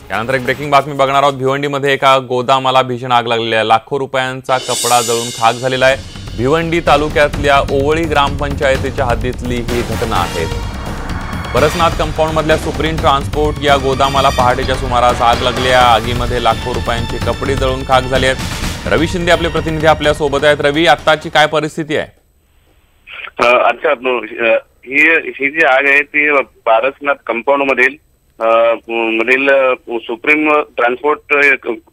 यानंतर एक ब्रेकिंग बातमी बघणार आहोत। भिवंडीमध्ये एका गोदामाला भीषण आग लागलेली आहे। लाखो रुपयांचा कपडा जळून खाक झालेला आहे। भिवंडी तालुक्यातल्या ओवळी ग्रामपंचायतीच्या हद्दीतली ही घटना आहे। परसनाथ कंपाऊंड मधल्या सुप्रीम ट्रान्सपोर्ट या गोदामाला पहाटेच्या सुमारास आग लागली आहे। आगीमध्ये लाखो रुपयांचे कपडे जळून खाक झाले आहेत। रवी शिंदे आपले प्रतिनिधी आपल्या सोबत आहेत। रवी, आत्ताची काय परिस्थिती आहे? अच्छा, ही जी आग आहे ती पारसनाथ कंपाऊंड मधील सुप्रीम ट्रान्सपोर्ट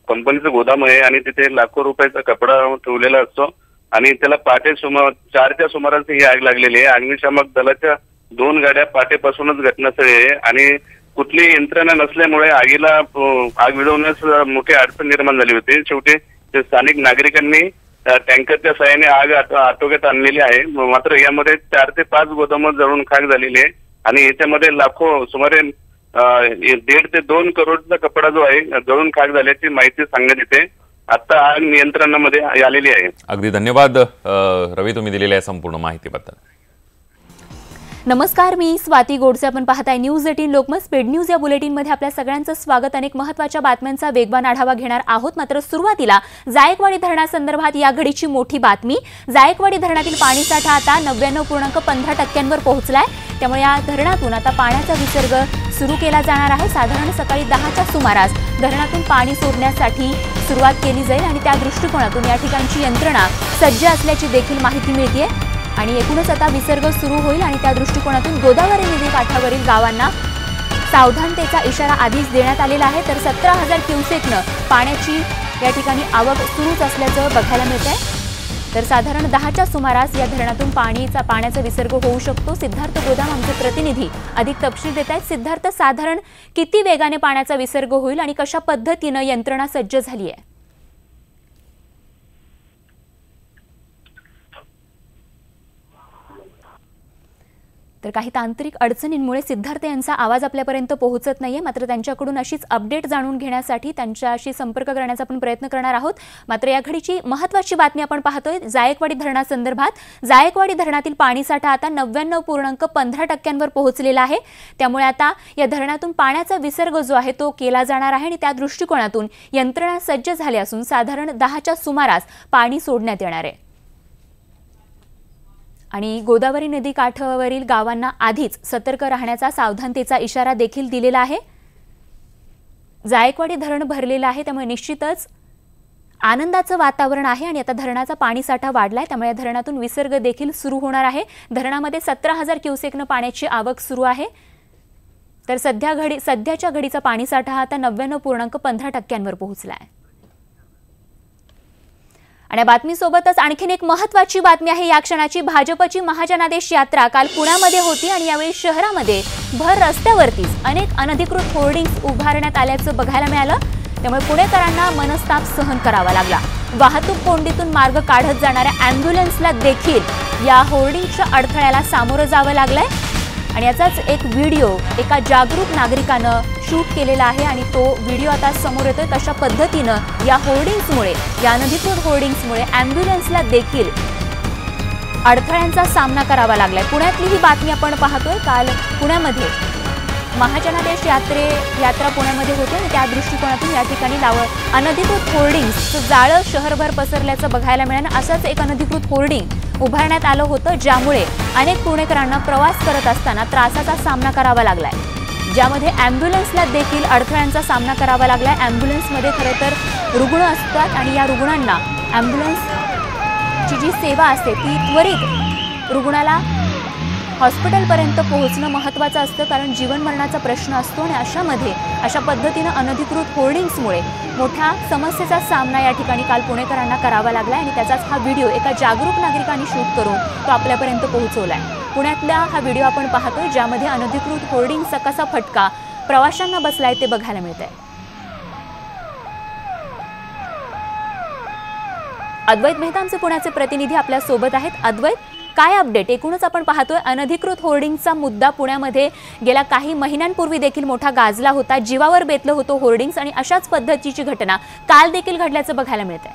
कंपनीचं गोदाम आहे आणि तिथे लाखो रुपयाचा कपडा ठेवलेला असतो आणि त्याला पहाटे 4च्या सुमारास ही आग लागलेली आहे। अग्निशामक दलाच्या 2 गाड्या पहाटेपासूनच घटनास्थळी आहे आणि कुठली यंत्रणा नसल्यामुळे आग विझवण्यास मोठी अडचण निर्माण झाली होती। शेवटी स्थानिक नागरिकांनी टँकरच्या सहाय्याने आग आटोक्यात आणलेली आहे। मात्र यामध्ये 4 ते 5 गोदाम जळून खाक झालेली आहे आणि याच्यामध्ये लाखो सुमारे 1.5 ते 2 करोडचा कपडा जो आहे जळून खाक झाल्याची माहिती सांगण्यात येते। आता आग नियंत्रणामध्ये आलेली आहे। अगदी धन्यवाद रवी, तुम्ही दिलेल्या संपूर्ण माहितीबद्दल। नमस्कार, मी स्वाती गोडसे। आपण पाहताय न्यूज 18 लोकमत स्पीड न्यूज या बुलेटिन मध्ये आपल्या सगळ्यांचं स्वागत। अनेक महत्त्वाच्या बातम्यांचा वेगवान आढावा घेणार आहोत। मात्र सुरुवातीला जायकवाडी धरणासंदर्भात या घडीची मोठी बातमी। जायकवाडी धरणातील पाणीसाठा आता 99.15% पोहोचलाय। त्यामुळे या धरणातून आता पाण्याचा विसर्ग सुरू केला जाणार आहे। साधारण सकाळी 10च्या सुमारास धरणातून पाणी सोडण्यासाठी सुरुवात केली जाईल आणि त्या दृष्टिकोनातून या ठिकाणची यंत्रणा सज्ज असल्याची देखील माहिती मिळते आणि एकूणच आता विसर्ग सुरू होईल आणि त्या दृष्टिकोनातून गोदावरी नदी काठावरील गावांना सावधानतेचा इशारा आधीच देण्यात आलेला आहे। तर 17,000 क्युसेकनं पाण्याची या ठिकाणी आवक सुरूच असल्याचं बघायला मिळतंय। तर साधारण 10च्या सुमारास या धरणातून पाण्याचा विसर्ग होऊ शकतो। सिद्धार्थ गोदाम आमचे प्रतिनिधी अधिक तपशील देत आहेत। सिद्धार्थ, साधारण किती वेगाने पाण्याचा विसर्ग होईल आणि कशा पद्धतीनं यंत्रणा सज्ज झाली आहे? तर काही तांत्रिक अडचणींमुळे सिद्धार्थ यांचा आवाज आपल्यापर्यंत पोहोचत नाहीये। मात्र त्यांच्याकडून अशीच अपडेट जाणून घेण्यासाठी त्यांच्याशी संपर्क करण्याचा आपण प्रयत्न करणार आहोत। मात्र या घडीची महत्त्वाची बातमी आपण पाहतोय जायकवाडी धरणासंदर्भात। जायकवाडी धरणातील पाणीसाठा आता 99.15% पोहोचलेला आहे। त्यामुळे आता या धरणातून पाण्याचा विसर्ग जो आहे तो केला जाणार आहे आणि त्या दृष्टिकोनातून यंत्रणा सज्ज झाली असून साधारण 10च्या सुमारास पाणी सोडण्यात येणार आहे आणि गोदावरी नदी काठावरील गावांना आधीच सतर्क राहण्याचा सावधानतेचा इशारा देखील दिलेला आहे। जायकवाडी धरण भरलेलं आहे, त्यामुळे निश्चितच आनंदाचं वातावरण आहे आणि आता धरणाचा पाणीसाठा वाढलाय, त्यामुळे या धरणातून विसर्ग देखील सुरू होणार आहे। धरणामध्ये 17,000 क्युसेकनं पाण्याची आवक सुरू आहे। तर सध्याच्या घडीचा पाणीसाठा आता 99.15% पोहोचलाय। आणि बातमीसोबतच आणखीन एक महत्त्वाची बातमी आहे या क्षणाची। भाजपची महाजनादेश यात्रा काल पुण्यामध्ये होती आणि यावेळी शहरामध्ये भर रस्त्यावरतीच अनेक अनधिकृत होर्डिंग्स उभारण्यात आल्याचं बघायला मिळालं। त्यामुळे पुणेकरांना मनस्ताप सहन करावा लागला। वाहतूक कोंडीतून मार्ग काढत जाणाऱ्या अँब्युलन्सला देखील या होर्डिंगच्या अडथळ्याला सामोरं जावं लागलंय आणि याचाच एक व्हिडिओ एका जागरूक नागरिकानं शूट केलेला आहे आणि तो व्हिडिओ आता समोर येतोय। कशा पद्धतीनं या होर्डिंग्समुळे, या अनधिकृत होर्डिंग्समुळे अँब्युलन्सला देखील अडथळ्यांचा सामना करावा लागलाय। पुण्यातली ही बातमी आपण पाहतोय। काल पुण्यामध्ये महाजनादेश यात्रा पुण्यामध्ये होती आणि त्या दृष्टिकोनातून या ठिकाणी अनधिकृत होर्डिंग्सचं जाळं शहरभर पसरल्याचं बघायला मिळालं। असंच एक अनधिकृत होर्डिंग उभारण्यात आलं होतं ज्यामुळे अनेक पुणेकरांना प्रवास करत असताना त्रासाचा सामना करावा लागलाय, ज्यामध्ये अँब्युलन्सला देखील अडथळ्यांचा सामना करावा लागलाय। अँब्युलन्समध्ये खरं तर रुग्ण असतात आणि या रुग्णांना अँब्युलन्सची जी सेवा असते ती त्वरित रुग्णाला हॉस्पिटलपर्यंत पोहोचणं महत्त्वाचं असतं, कारण जीवन मरणाचा प्रश्न असतो आणि अशा पद्धतीनं अनधिकृत होर्डिंग्समुळे मोठ्या समस्येचा सामना या ठिकाणी काल पुणेकरांना करावा लागला आणि त्याचाच हा व्हिडिओ एका जागरूक नागरिकांनी शूट करून तो आपल्यापर्यंत पोहोचवलाय। पुण्यातला हा व्हिडिओ आपण पाहतोय ज्यामध्ये अनधिकृत होर्डिंगचा कसा फटका प्रवाशांना बसलाय ते बघायला मिळतंय। अद्वैत मेहता आमचे पुण्याचे प्रतिनिधी आपल्या सोबत आहेत। अद्वैत, काय अपडेट? एकूणच आपण पाहतोय अनधिकृत होर्डिंगचा मुद्दा पुण्यामध्ये गेल्या काही महिन्यांपूर्वी देखील मोठा गाजला होता, जीवावर बेतलं होतं होर्डिंग्स आणि अशाच पद्धतीची घटना काल देखील घडल्याचं बघायला मिळतंय।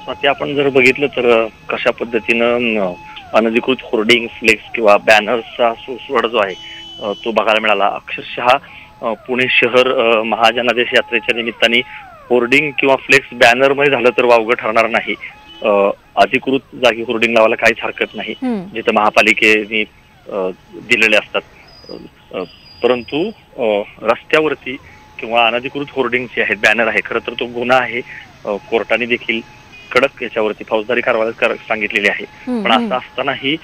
स्वाती, आपण जर बघितलं तर कशा पद्धतीनं अनधिकृत होर्डिंग, फ्लेक्स किंवा बॅनर्सचा सुळसुळाट जो आहे तो बघायला मिळाला। अक्षरशः पुणे शहर महाजनादेश यात्रेच्या निमित्ताने होर्डिंग किंवा फ्लेक्स बॅनरमध्ये झालं तर वावगं ठरणार नाही. अधिकृत जागी होर्डिंग लावायला काहीच हरकत नाही जिथं महापालिकेने दिलेले असतात. परंतु रस्त्यावरती किंवा अनधिकृत होर्डिंग जे आहेत, बॅनर आहे, खरं तर तो गुन्हा आहे. कोर्टाने देखील कडक याच्यावरती फौजदारी कारवाई सांगितलेली आहे. पण असं असतानाही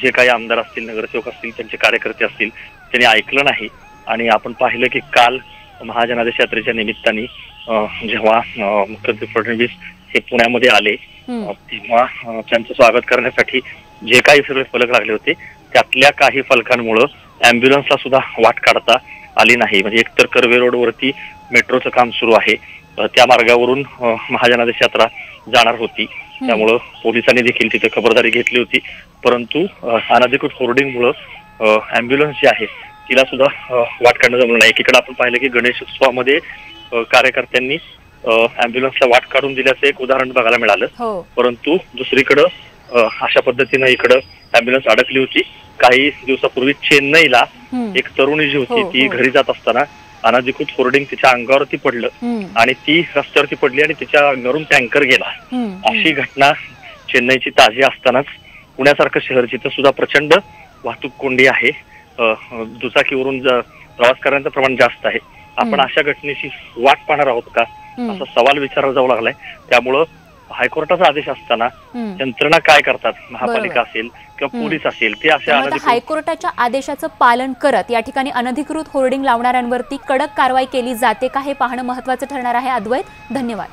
जे काही आमदार असतील, नगरसेवक असतील, त्यांचे कार्यकर्ते असतील, त्यांनी ऐकलं नाही. आणि आपण पाहिलं की काल महाजनादेश यात्रेच्या निमित्ताने जेव्हा मुख्यमंत्री फडणवीस हे पुण्यामध्ये आले तेव्हा त्यांचं स्वागत करण्यासाठी जे काही सगळे फलक लागले होते त्यातल्या काही फलकांमुळं अँब्युलन्सला सुद्धा वाट काढता आली नाही. म्हणजे एकतर कर्वे रोडवरती मेट्रोचं काम सुरू आहे, त्या मार्गावरून महाजनादेश यात्रा जाणार होती, त्यामुळं पोलिसांनी देखील तिथे खबरदारी घेतली होती. परंतु अनधिकृत होर्डिंगमुळं अँब्युलन्स जी आहे तिला सुद्धा वाट काढणं जमलं नाही. एकीकडे आपण पाहिलं की गणेश उत्सवामध्ये कार्यकर्त्यांनी अँब्युलन्सला वाट काढून दिल्याचं एक उदाहरण बघायला मिळालं. परंतु दुसरीकडं अशा पद्धतीनं इकडं अँब्युलन्स अडकली होती. काही दिवसापूर्वी चेन्नईला एक तरुणी जी होती ती घरी जात असताना अनधिकृत होर्डिंग तिच्या अंगावरती पडलं आणि ती रस्त्यावरती पडली आणि तिच्या अंगावरून टँकर गेला. अशी घटना चेन्नईची ताजी असतानाच पुण्यासारखं शहर जिथं सुद्धा प्रचंड वाहतूक कोंडी आहे, दुचाकीवरून प्रवास करण्याचं प्रमाण जास्त आहे, आपण अशा घटनेची वाट पाहणार आहोत का असा सवाल विचारला जाऊ लागलाय. त्यामुळं हायकोर्टाचा आदेश असताना यंत्रणा काय करतात, महापालिका असेल किंवा पोलीस असेल, ते अशा हायकोर्टाच्या आदेशाचं पालन करत या ठिकाणी अनधिकृत होर्डिंग लावणाऱ्यांवरती कडक कारवाई केली जाते का हे पाहणं महत्त्वाचं ठरणार आहे. अद्वैत, धन्यवाद.